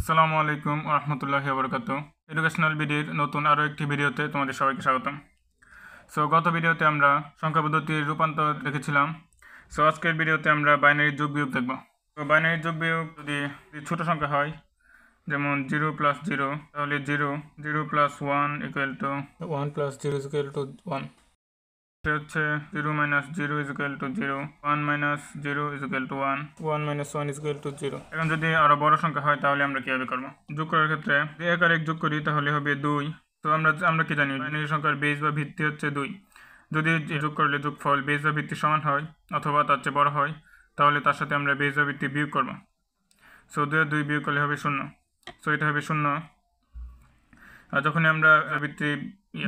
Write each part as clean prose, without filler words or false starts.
আসসালামু আলাইকুম রহমতুল্লাহি ওবরাকাতুহু। এডুকেশনাল বিডির নতুন আরও একটি ভিডিওতে তোমাদের সবাইকে স্বাগতম। সো গত ভিডিওতে আমরা সংখ্যা পদ্ধতির রূপান্তর দেখেছিলাম। সো আজকের ভিডিওতে আমরা বাইনারি যোগ বিয়োগ দেখব। তো বাইনারি যোগ বিয়োগ যদি ছোট সংখ্যা হয়, যেমন 0+0, তাহলে 0+1 = 1 হচ্ছে 0-0 = 0, 1 - 0 = 1, 1 - 1 = 0। এখন যদি আরো বড় সংখ্যা হয় তাহলে আমরা কিভাবে করব? যোগ করার ক্ষেত্রে যদি 1 আর 1 যোগ করি তাহলে হবে 2। তো আমরা কি জানি, বাইনারি সংখ্যার বেস বা ভিত্তি হচ্ছে 2। যদি যোগ করলে যোগফল বেস বা ভিত্তি সমান হয় অথবা তার চেয়ে বড় হয়, তাহলে তার সাথে আমরা বেস বা ভিত্তি বিয়োগ করব। সো 2 আর 2 বিয়োগ করলে হবে 0। সো এটা হবে 0। আর যখনই আমরা ভিত্তি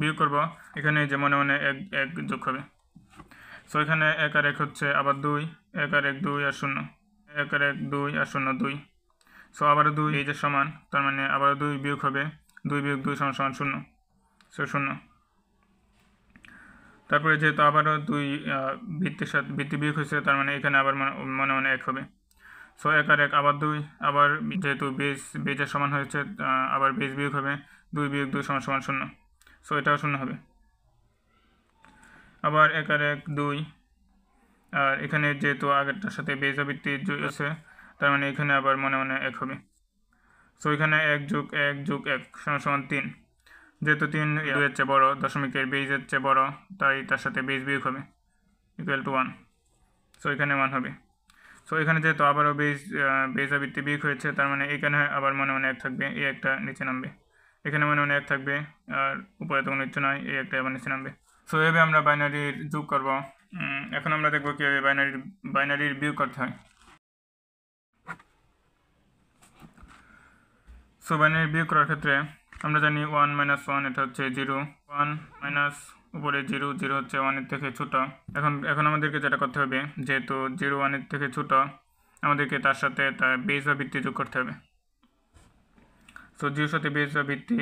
বিয়োগ করব, এখানে যে মনে মনে 1 যোগ হবে। সো এখানে 1 আর 1 হচ্ছে আবার 2, 1 আর 1 2 আর 0, 1 আর 1 2 আর 0 2। সো আবারও 2 এই যে সমান, তার মানে আবারও 2 বিয়োগ হবে, 2 বিয়োগ 2 সমান 0। সো 0। তারপরে যেহেতু আবারও 2 ভিত্তির সাথে ভিত্তি বিয়োগ হয়েছে, তার মানে এখানে আবার মনে মনে 1 হবে। সো 1 আর 1 আবার 2, আবার যেহেতু বেজের সমান হয়েছে আবার বেজ বিয়োগ হবে, 2 বিয়োগ 2 সমান 0। সো এটাও 0 হবে। আবার 1 আর 1 2, আর এখানে যেহেতু আগেরটার সাথে বেজ ভিত্তি আছে, তার মানে এখানে আবার মনে মনে 1 হবে। সো এখানে 1 + 1 + 1 সমান 3। যেহেতু 3 2 এর চেয়ে বড়, দশমিকের বেজের চেয়ে বড়, তাই তার সাথে বেজ বিয়োগ হবে, = 1। সো এখানে 1 হবে। সো এখানে যেহেতু আবারও বেজ ভিত্তি বিয়োগ হয়েছে, তার মানে এখানে আবার মনে মনে 1 থাকবে, এই একটা নিচে নামবে। এখানে মনে মনে 1 থাকবে, আর উপরে তো কোনো কিছু নয়, এই একটা আবার নিচে নামবে। সো এভাবে আমরা বাইনারির যোগ করব। এখন আমরা দেখব কীভাবে বাইনারির বিয়োগ করতে হয়। সো বাইনারি বিয়োগ করার ক্ষেত্রে আমরা জানি 1 - 1 এটা হচ্ছে 0, 1 মাইনাস উপরে 0, 0 হচ্ছে 1 এর থেকে ছোট। এখন আমাদেরকে যেটা করতে হবে, যেহেতু 0 1 এর থেকে ছোট, আমাদেরকে তার সাথে তার বেজ বা ভিত্তি যোগ করতে হবে। সো 0 সাথে বেজ বা ভিত্তি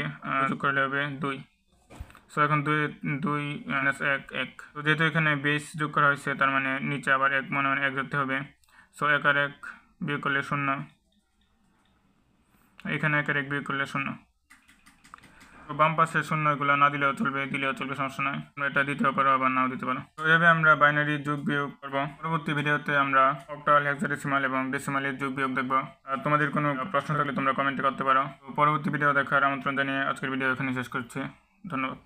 যোগ করলে হবে 2। সো এখন 2 - 1 1। তো যেহেতু এখানে বেস যোগ করা হয়েছে, তার মানে নিচে আবার 1 মনে 1 ধরতে হবে। সো 1 আর 1 বিয়োগ করলে 0, এখানে 1 আর 1 বিয়োগ করলে 0। তো বাম পাশে 0 এগুলো না দিলেও চলবে, দিলেও চলবে, সমস্যা নয়। আমরা এটা দিতেও পারো, আবার নাও দিতে পারো। তো এইভাবে আমরা বাইনারি যোগ বিয়োগ করবো। পরবর্তী ভিডিওতে আমরা অক্টাল, হেক্সাডেসিমাল এবং ডেসিমালের যোগ বিয়োগ দেখবো। আর তোমাদের কোনো প্রশ্ন থাকলে তোমরা কমেন্টে করতে পারো। তো পরবর্তী ভিডিও দেখার আমন্ত্রণ জানিয়ে আজকের ভিডিও এখানে শেষ করছি। ধন্যবাদ।